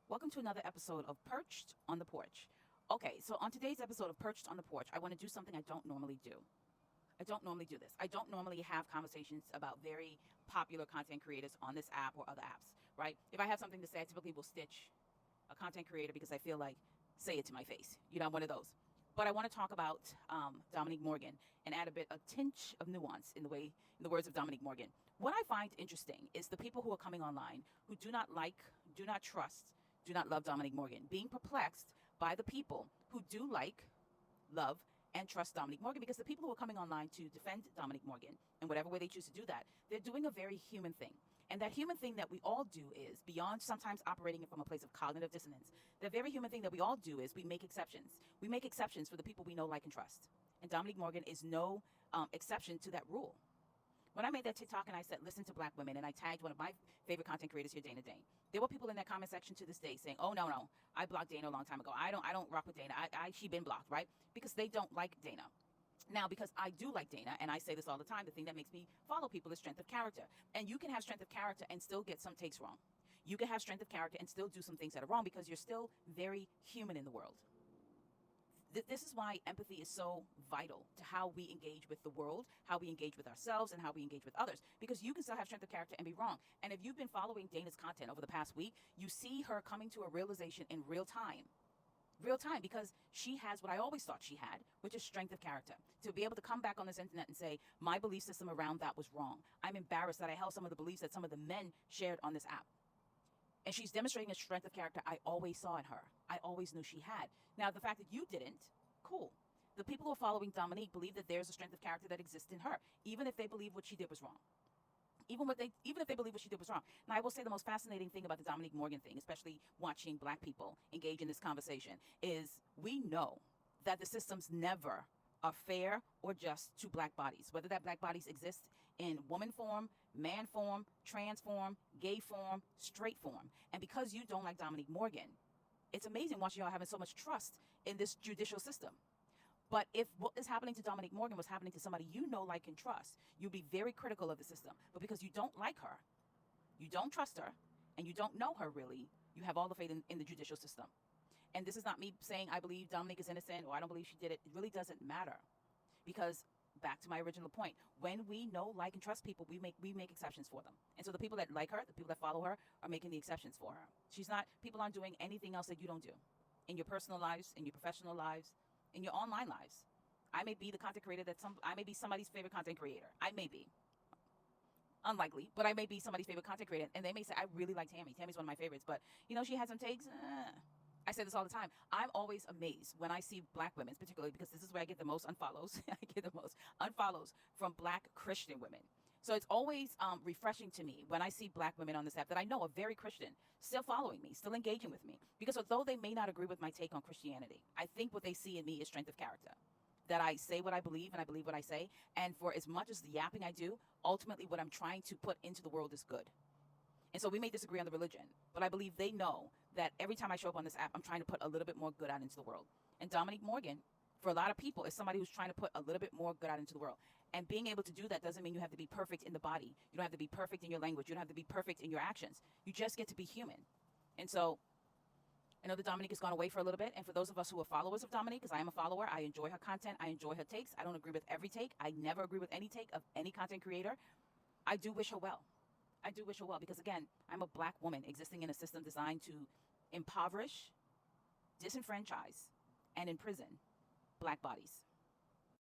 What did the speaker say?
Welcome to another episode of Perched on the Porch. Okay, so on today's episode of Perched on the Porch, I want to do something I don't normally do. I don't normally do this. I don't normally have conversations about very popular content creators on this app or other apps, right? If I have something to say, I typically will stitch a content creator because I feel like, say it to my face. I'm one of those. But I want to talk about Dominique Morgan and add a tinge of nuance in the words of Dominique Morgan. What I find interesting is the people who are coming online who do not like, do not trust, do not love Dominique Morgan, being perplexed by the people who do like, love, and trust Dominique Morgan, because the people who are coming online to defend Dominique Morgan, in whatever way they choose to do that, they're doing a very human thing. And that human thing that we all do is, beyond sometimes operating from a place of cognitive dissonance, the very human thing that we all do is we make exceptions. We make exceptions for the people we know, like, and trust. And Dominique Morgan is no exception to that rule. When I made that TikTok and I said, listen to black women, and I tagged one of my favorite content creators here, Dana Dane, there were people in that comment section to this day saying, oh, no, I blocked Dana a long time ago. I don't rock with Dana. She been blocked, right? Because they don't like Dana. Now, because I do like Dana, and I say this all the time, the thing that makes me follow people is strength of character. And you can have strength of character and still get some takes wrong. You can have strength of character and still do some things that are wrong because you're still very human in the world. This is why empathy is so vital to how we engage with the world, how we engage with ourselves, and how we engage with others. Because you can still have strength of character and be wrong. And if you've been following Dana's content over the past week, you see her coming to a realization in real time, because she has what I always thought she had, which is strength of character. To be able to come back on this internet and say, my belief system around that was wrong. I'm embarrassed that I held some of the beliefs that some of the men shared on this app. And she's demonstrating a strength of character I always saw in her. I always knew she had. Now, the fact that you didn't, cool. The people who are following Dominique believe that there's a strength of character that exists in her, even if they believe what she did was wrong. Even if they believe what she did was wrong. Now, I will say the most fascinating thing about the Dominique Morgan thing, especially watching black people engage in this conversation, is we know that the systems never are fair or just to black bodies, whether that black bodies exist in woman form, man form, trans form, gay form, straight form. And because you don't like Dominique Morgan, it's amazing watching y'all having so much trust in this judicial system. But if what is happening to Dominique Morgan was happening to somebody you know, like, and trust, you'd be very critical of the system. But because you don't like her, you don't trust her, and you don't know her really, you have all the faith in the judicial system. And this is not me saying I believe Dominique is innocent or I don't believe she did it. It really doesn't matter. Because back to my original point, when we know, like, and trust people, we make exceptions for them. And so the people that like her, the people that follow her, are making the exceptions for her. People aren't doing anything else that you don't do in your personal lives, in your professional lives, in your online lives. I may be the content creator I may be somebody's favorite content creator. I may be. Unlikely, but I may be somebody's favorite content creator. And they may say, I really like Tammy. Tammy's one of my favorites, but she had some takes. I say this all the time. I'm always amazed when I see black women, particularly because this is where I get the most unfollows. I get the most unfollows from black Christian women. So it's always refreshing to me when I see black women on this app that I know are very Christian, still following me, still engaging with me. Because although they may not agree with my take on Christianity, I think what they see in me is strength of character. That I say what I believe and I believe what I say. And for as much as the yapping I do, ultimately what I'm trying to put into the world is good. And so we may disagree on the religion, but I believe they know that every time I show up on this app, I'm trying to put a little bit more good out into the world. And Dominique Morgan, for a lot of people, is somebody who's trying to put a little bit more good out into the world. And being able to do that doesn't mean you have to be perfect in the body. You don't have to be perfect in your language. You don't have to be perfect in your actions. You just get to be human. And so I know that Dominique has gone away for a little bit. And for those of us who are followers of Dominique, because I am a follower, I enjoy her content. I enjoy her takes. I don't agree with every take. I never agree with any take of any content creator. I do wish her well. I do wish her well because, again, I'm a black woman existing in a system designed to impoverish, disenfranchise, and imprison black bodies.